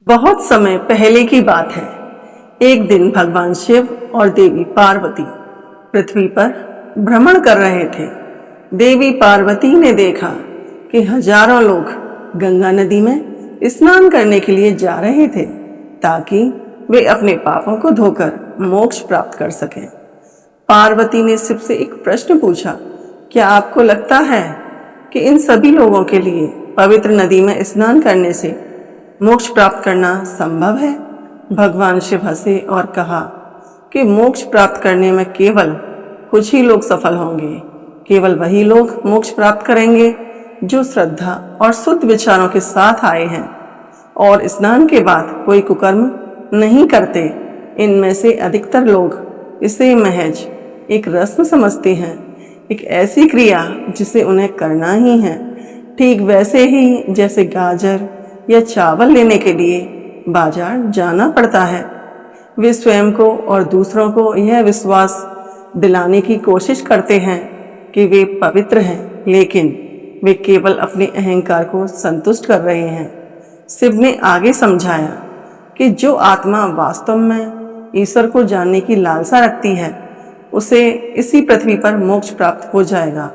बहुत समय पहले की बात है। एक दिन भगवान शिव और देवी पार्वती पृथ्वी पर भ्रमण कर रहे थे। देवी पार्वती ने देखा कि हजारों लोग गंगा नदी में स्नान करने के लिए जा रहे थे ताकि वे अपने पापों को धोकर मोक्ष प्राप्त कर सकें। पार्वती ने शिव से एक प्रश्न पूछा, क्या आपको लगता है कि इन सभी लोगों के लिए पवित्र नदी में स्नान करने से मोक्ष प्राप्त करना संभव है? भगवान शिव हंसे और कहा कि मोक्ष प्राप्त करने में केवल कुछ ही लोग सफल होंगे। केवल वही लोग मोक्ष प्राप्त करेंगे जो श्रद्धा और शुद्ध विचारों के साथ आए हैं और स्नान के बाद कोई कुकर्म नहीं करते। इनमें से अधिकतर लोग इसे महज एक रस्म समझते हैं, एक ऐसी क्रिया जिसे उन्हें करना ही है, ठीक वैसे ही जैसे गाजर या चावल लेने के लिए बाजार जाना पड़ता है। वे स्वयं को और दूसरों को यह विश्वास दिलाने की कोशिश करते हैं कि वे पवित्र हैं, लेकिन वे केवल अपने अहंकार को संतुष्ट कर रहे हैं। शिव ने आगे समझाया कि जो आत्मा वास्तव में ईश्वर को जानने की लालसा रखती है उसे इसी पृथ्वी पर मोक्ष प्राप्त हो जाएगा,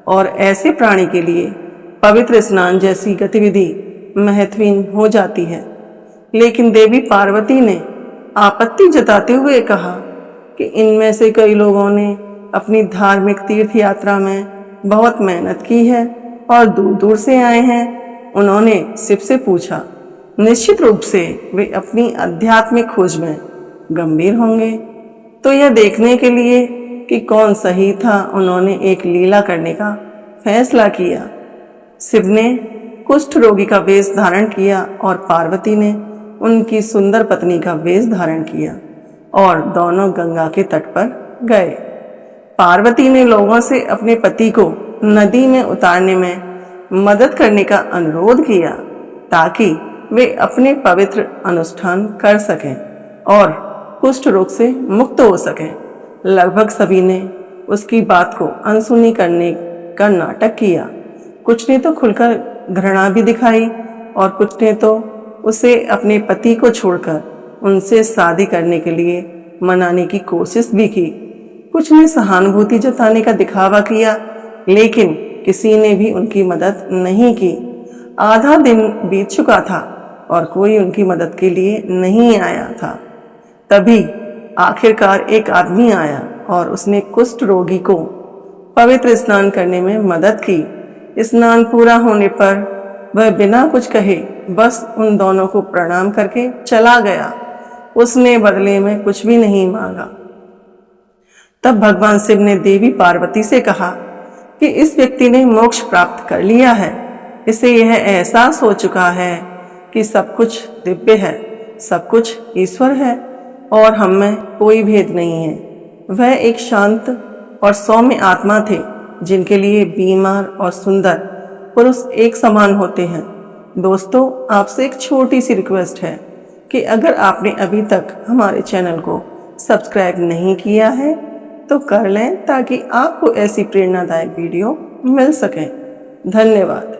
और ऐसे प्राणी के लिए पवित्र स्नान जैसी गतिविधि महत्वहीन हो जाती है। लेकिन देवी पार्वती ने आपत्ति जताते हुए कहा कि इनमें से कई लोगों ने अपनी धार्मिक तीर्थ यात्रा में बहुत मेहनत की है और दूर दूर से आए हैं। उन्होंने शिव से पूछा, निश्चित रूप से वे अपनी आध्यात्मिक खोज में गंभीर होंगे। तो यह देखने के लिए कि कौन सही था, उन्होंने एक लीला करने का फैसला किया। शिव ने कुष्ठ रोगी का वेश धारण किया और पार्वती ने उनकी सुंदर पत्नी का वेश धारण किया और दोनों गंगा के तट पर गए। पार्वती ने लोगों से अपने पति को नदी में उतारने में मदद करने का अनुरोध किया ताकि वे अपने पवित्र अनुष्ठान कर सकें और कुष्ठ रोग से मुक्त हो सकें। लगभग सभी ने उसकी बात को अनसुनी करने का नाटक किया। कुछ ने तो खुलकर घृणा भी दिखाई और कुछ ने तो उसे अपने पति को छोड़कर उनसे शादी करने के लिए मनाने की कोशिश भी की। कुछ ने सहानुभूति जताने का दिखावा किया, लेकिन किसी ने भी उनकी मदद नहीं की। आधा दिन बीत चुका था और कोई उनकी मदद के लिए नहीं आया था। तभी आखिरकार एक आदमी आया और उसने कुष्ठ रोगी को पवित्र स्नान करने में मदद की। स्नान पूरा होने पर वह बिना कुछ कहे बस उन दोनों को प्रणाम करके चला गया। उसने बदले में कुछ भी नहीं मांगा। तब भगवान शिव ने देवी पार्वती से कहा कि इस व्यक्ति ने मोक्ष प्राप्त कर लिया है। इसे यह एहसास हो चुका है कि सब कुछ दिव्य है, सब कुछ ईश्वर है और हम में कोई भेद नहीं है। वह एक शांत और सौम्य आत्मा थे जिनके लिए बीमार और सुंदर पुरुष एक समान होते हैं। दोस्तों, आपसे एक छोटी सी रिक्वेस्ट है कि अगर आपने अभी तक हमारे चैनल को सब्सक्राइब नहीं किया है तो कर लें ताकि आपको ऐसी प्रेरणादायक वीडियो मिल सके। धन्यवाद।